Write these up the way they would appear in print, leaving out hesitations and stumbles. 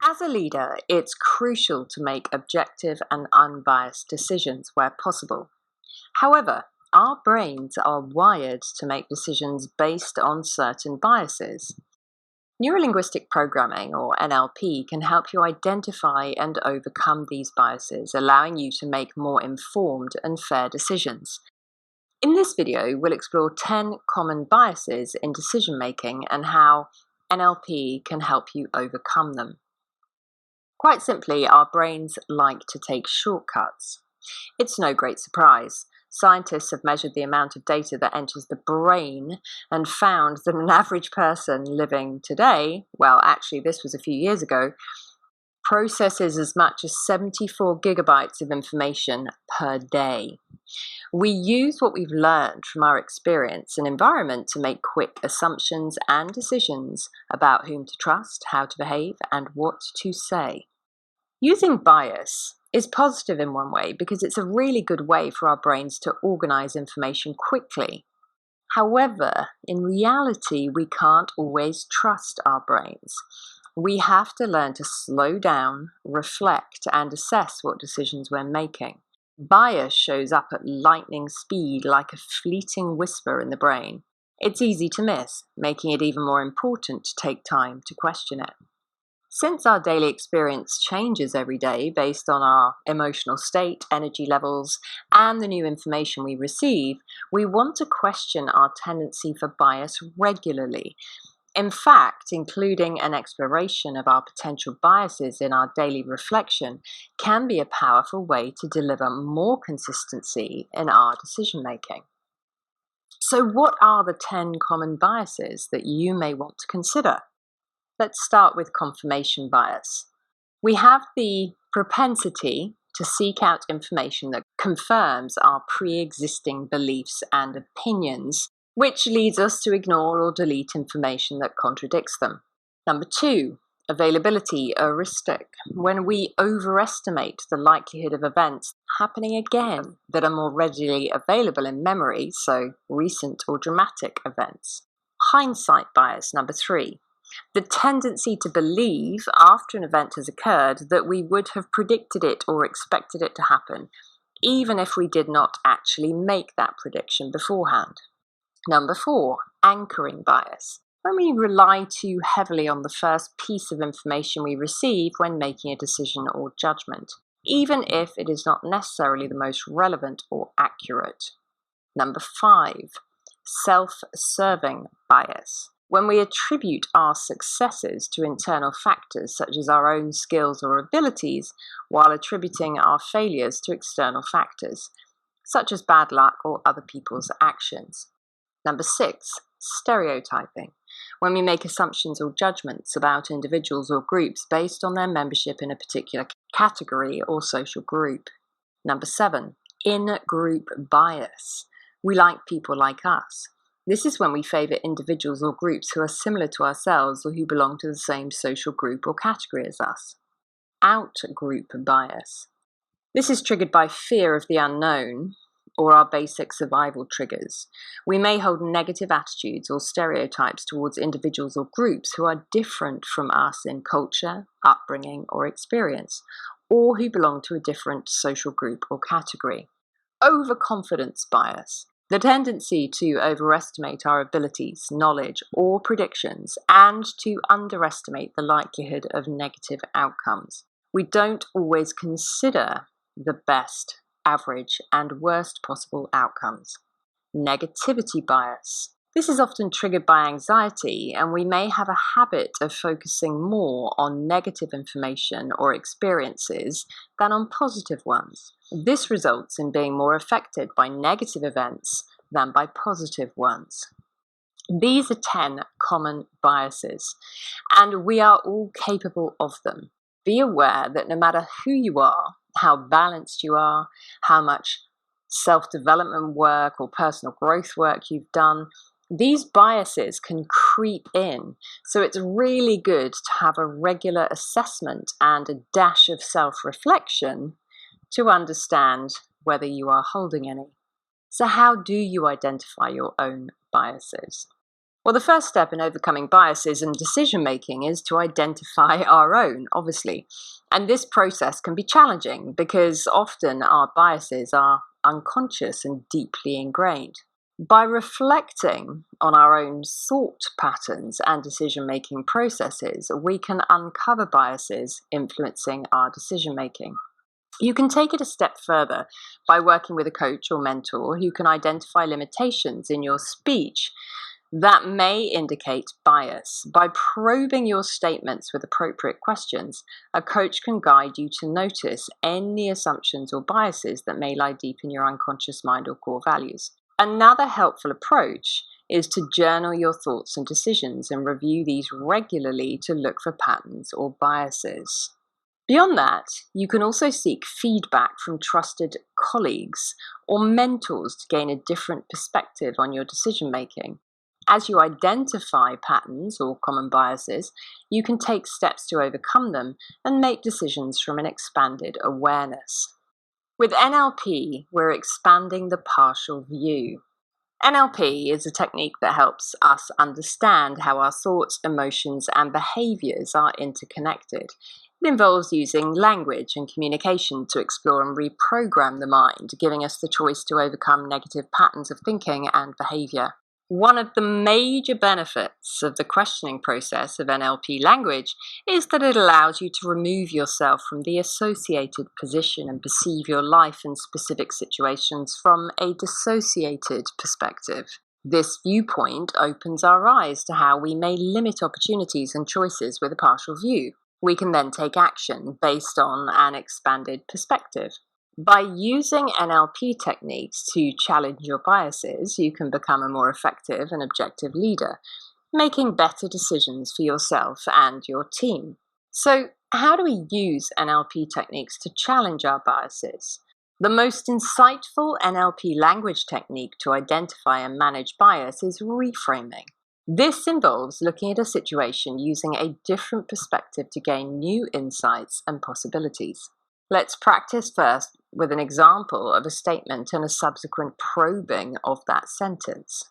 As a leader, it's crucial to make objective and unbiased decisions where possible. However, our brains are wired to make decisions based on certain biases. Neuro-linguistic programming, or NLP, can help you identify and overcome these biases, allowing you to make more informed and fair decisions. In this video, we'll explore 10 common biases in decision-making and how NLP can help you overcome them. Quite simply, our brains like to take shortcuts. It's no great surprise. Scientists have measured the amount of data that enters the brain and found that an average person living today, well, actually this was a few years ago, processes as much as 74 gigabytes of information per day. We use what we've learned from our experience and environment to make quick assumptions and decisions about whom to trust, how to behave, and what to say. Using bias is positive in one way because it's a really good way for our brains to organize information quickly. However, in reality, we can't always trust our brains. We have to learn to slow down, reflect, and assess what decisions we're making. Bias shows up at lightning speed like a fleeting whisper in the brain. It's easy to miss, making it even more important to take time to question it. Since our daily experience changes every day based on our emotional state, energy levels, and the new information we receive, we want to question our tendency for bias regularly. In fact, including an exploration of our potential biases in our daily reflection can be a powerful way to deliver more consistency in our decision-making. So what are the 10 common biases that you may want to consider? Let's start with confirmation bias. We have the propensity to seek out information that confirms our pre-existing beliefs and opinions, which leads us to ignore or delete information that contradicts them. Number 2, availability heuristic. When we overestimate the likelihood of events happening again that are more readily available in memory, so recent or dramatic events. Hindsight bias, number 3. The tendency to believe after an event has occurred that we would have predicted it or expected it to happen, even if we did not actually make that prediction beforehand. Number 4, anchoring bias. When we rely too heavily on the first piece of information we receive when making a decision or judgment, even if it is not necessarily the most relevant or accurate. Number 5, self-serving bias. When we attribute our successes to internal factors such as our own skills or abilities, while attributing our failures to external factors, such as bad luck or other people's actions. Number 6, stereotyping. When we make assumptions or judgments about individuals or groups based on their membership in a particular category or social group. Number 7, in-group bias. We like people like us. This is when we favour individuals or groups who are similar to ourselves or who belong to the same social group or category as us. Out-group bias. This is triggered by fear of the unknown or our basic survival triggers. We may hold negative attitudes or stereotypes towards individuals or groups who are different from us in culture, upbringing, or experience, or who belong to a different social group or category. Overconfidence bias. The tendency to overestimate our abilities, knowledge, or predictions, and to underestimate the likelihood of negative outcomes. We don't always consider the best, average, and worst possible outcomes. Negativity bias. This is often triggered by anxiety, and we may have a habit of focusing more on negative information or experiences than on positive ones. This results in being more affected by negative events than by positive ones. These are 10 common biases, and we are all capable of them. Be aware that no matter who you are, how balanced you are, how much self-development work or personal growth work you've done, these biases can creep in. So it's really good to have a regular assessment and a dash of self-reflection to understand whether you are holding any. So how do you identify your own biases? Well, the first step in overcoming biases in decision making is to identify our own, obviously. And this process can be challenging because often our biases are unconscious and deeply ingrained. By reflecting on our own thought patterns and decision making processes, we can uncover biases influencing our decision making. You can take it a step further by working with a coach or mentor who can identify limitations in your speech that may indicate bias. By probing your statements with appropriate questions, a coach can guide you to notice any assumptions or biases that may lie deep in your unconscious mind or core values. Another helpful approach is to journal your thoughts and decisions and review these regularly to look for patterns or biases. Beyond that, you can also seek feedback from trusted colleagues or mentors to gain a different perspective on your decision making. As you identify patterns or common biases, you can take steps to overcome them and make decisions from an expanded awareness. With NLP, we're expanding the partial view. NLP is a technique that helps us understand how our thoughts, emotions, and behaviors are interconnected. It involves using language and communication to explore and reprogram the mind, giving us the choice to overcome negative patterns of thinking and behavior. One of the major benefits of the questioning process of NLP language is that it allows you to remove yourself from the associated position and perceive your life in specific situations from a dissociated perspective. This viewpoint opens our eyes to how we may limit opportunities and choices with a partial view. We can then take action based on an expanded perspective. By using NLP techniques to challenge your biases, you can become a more effective and objective leader, making better decisions for yourself and your team. So, how do we use NLP techniques to challenge our biases? The most insightful NLP language technique to identify and manage bias is reframing. This involves looking at a situation using a different perspective to gain new insights and possibilities. Let's practice first with an example of a statement and a subsequent probing of that sentence.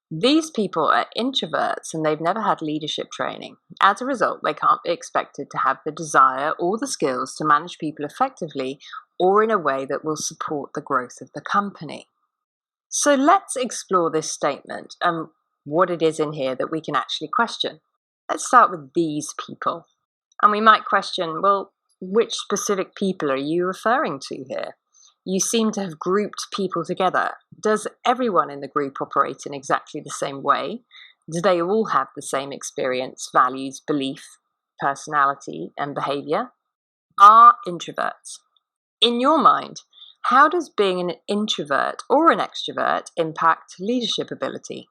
These people are introverts and they've never had leadership training. As a result, they can't be expected to have the desire or the skills to manage people effectively or in a way that will support the growth of the company. So let's explore this statement and what it is in here that we can actually question. Let's start with these people. And we might question, well, which specific people are you referring to here? You seem to have grouped people together. Does everyone in the group operate in exactly the same way? Do they all have the same experience, values, belief, personality, and behavior? Are introverts? In your mind, how does being an introvert or an extrovert impact leadership ability?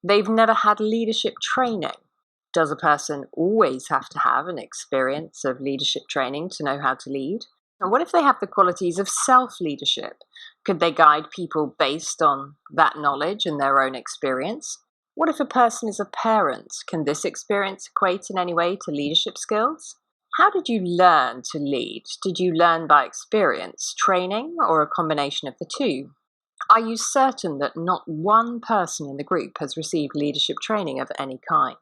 They've never had leadership training. Does a person always have to have an experience of leadership training to know how to lead? And what if they have the qualities of self-leadership? Could they guide people based on that knowledge and their own experience? What if a person is a parent? Can this experience equate in any way to leadership skills? How did you learn to lead? Did you learn by experience, training, or a combination of the two? Are you certain that not one person in the group has received leadership training of any kind?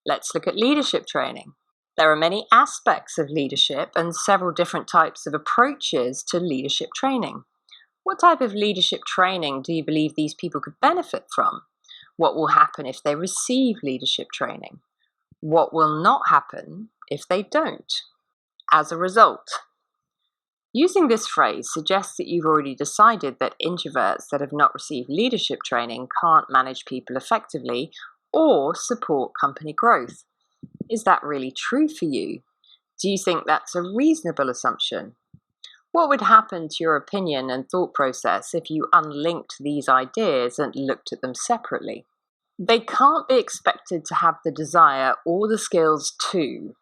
Let's look at leadership training. There are many aspects of leadership and several different types of approaches to leadership training. What type of leadership training do you believe these people could benefit from? What will happen if they receive leadership training? What will not happen if they don't? As a result, using this phrase suggests that you've already decided that introverts that have not received leadership training can't manage people effectively or support company growth. Is that really true for you? Do you think that's a reasonable assumption? What would happen to your opinion and thought process if you unlinked these ideas and looked at them separately? They can't be expected to have the desire or the skills to.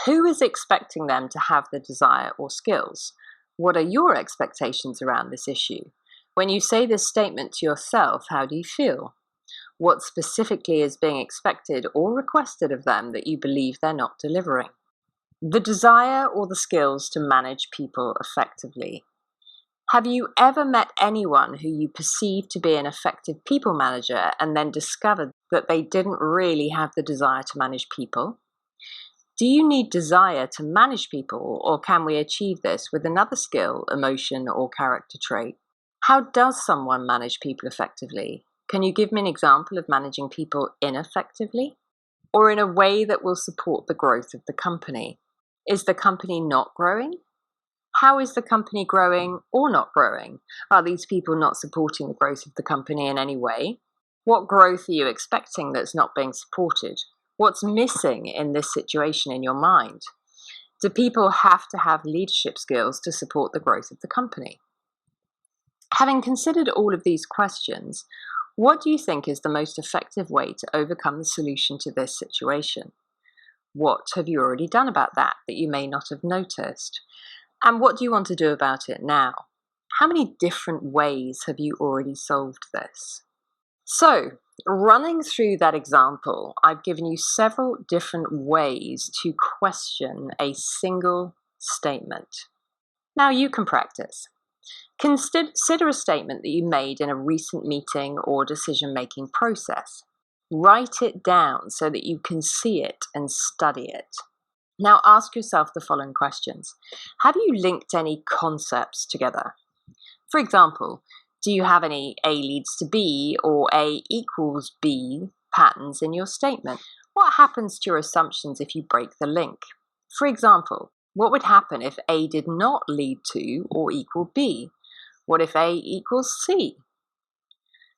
Who is expecting them to have the desire or skills? What are your expectations around this issue? When you say this statement to yourself, how do you feel? What specifically is being expected or requested of them that you believe they're not delivering? The desire or the skills to manage people effectively. Have you ever met anyone who you perceived to be an effective people manager and then discovered that they didn't really have the desire to manage people? Do you need desire to manage people, or can we achieve this with another skill, emotion, or character trait? How does someone manage people effectively? Can you give me an example of managing people ineffectively? Or in a way that will support the growth of the company? Is the company not growing? How is the company growing or not growing? Are these people not supporting the growth of the company in any way? What growth are you expecting that's not being supported? What's missing in this situation in your mind? Do people have to have leadership skills to support the growth of the company? Having considered all of these questions, what do you think is the most effective way to overcome the solution to this situation? What have you already done about that you may not have noticed? And what do you want to do about it now? How many different ways have you already solved this? So, running through that example, I've given you several different ways to question a single statement. Now you can practice. Consider a statement that you made in a recent meeting or decision-making process. Write it down so that you can see it and study it. Now ask yourself the following questions. Have you linked any concepts together? For example, do you have any A leads to B or A equals B patterns in your statement? What happens to your assumptions if you break the link? For example, what would happen if A did not lead to or equal B? What if A equals C?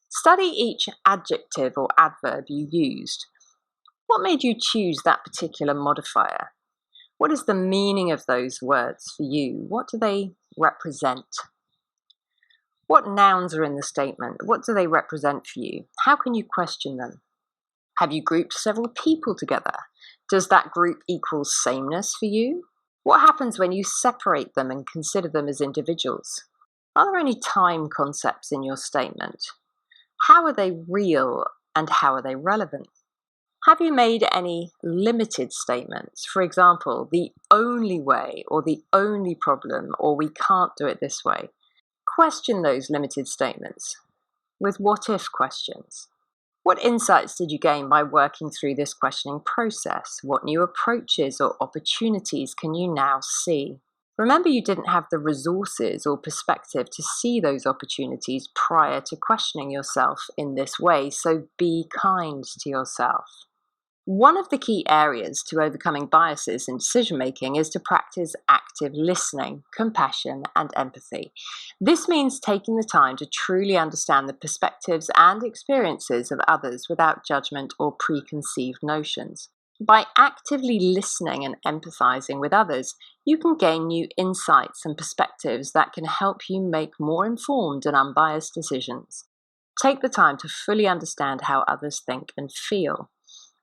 Study each adjective or adverb you used. What made you choose that particular modifier? What is the meaning of those words for you? What do they represent? What nouns are in the statement? What do they represent for you? How can you question them? Have you grouped several people together? Does that group equal sameness for you? What happens when you separate them and consider them as individuals? Are there any time concepts in your statement? How are they real and how are they relevant? Have you made any limited statements? For example, the only way or the only problem or we can't do it this way. Question those limited statements with what-if questions. What insights did you gain by working through this questioning process? What new approaches or opportunities can you now see? Remember, you didn't have the resources or perspective to see those opportunities prior to questioning yourself in this way, so be kind to yourself. One of the key areas to overcoming biases in decision-making is to practice active listening, compassion, and empathy. This means taking the time to truly understand the perspectives and experiences of others without judgment or preconceived notions. By actively listening and empathizing with others, you can gain new insights and perspectives that can help you make more informed and unbiased decisions. Take the time to fully understand how others think and feel.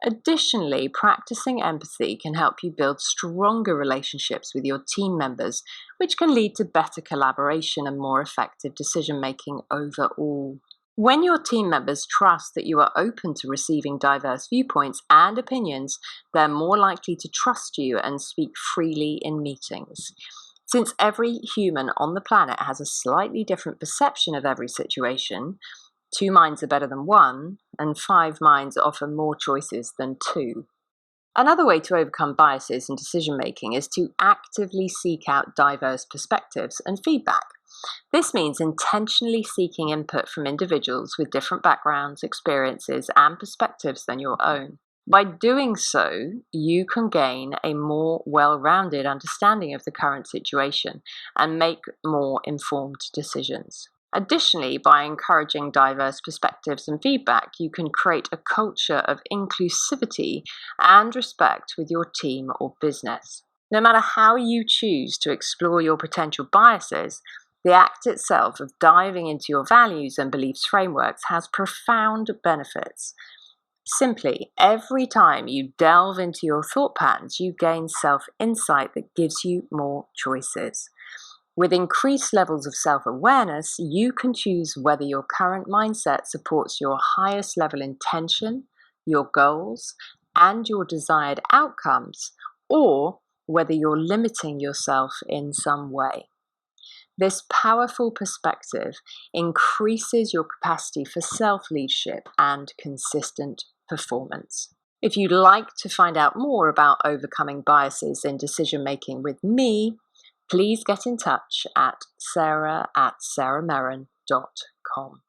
Additionally, practicing empathy can help you build stronger relationships with your team members, which can lead to better collaboration and more effective decision-making overall. When your team members trust that you are open to receiving diverse viewpoints and opinions, they're more likely to trust you and speak freely in meetings. Since every human on the planet has a slightly different perception of every situation, 2 minds are better than 1, and 5 minds offer more choices than 2. Another way to overcome biases in decision-making is to actively seek out diverse perspectives and feedback. This means intentionally seeking input from individuals with different backgrounds, experiences, and perspectives than your own. By doing so, you can gain a more well-rounded understanding of the current situation and make more informed decisions. Additionally, by encouraging diverse perspectives and feedback, you can create a culture of inclusivity and respect with your team or business. No matter how you choose to explore your potential biases, the act itself of diving into your values and beliefs frameworks has profound benefits. Simply, every time you delve into your thought patterns, you gain self-insight that gives you more choices. With increased levels of self-awareness, you can choose whether your current mindset supports your highest level intention, your goals, and your desired outcomes, or whether you're limiting yourself in some way. This powerful perspective increases your capacity for self-leadership and consistent performance. If you'd like to find out more about overcoming biases in decision-making with me, please get in touch at sarah@sarahmerrin.com.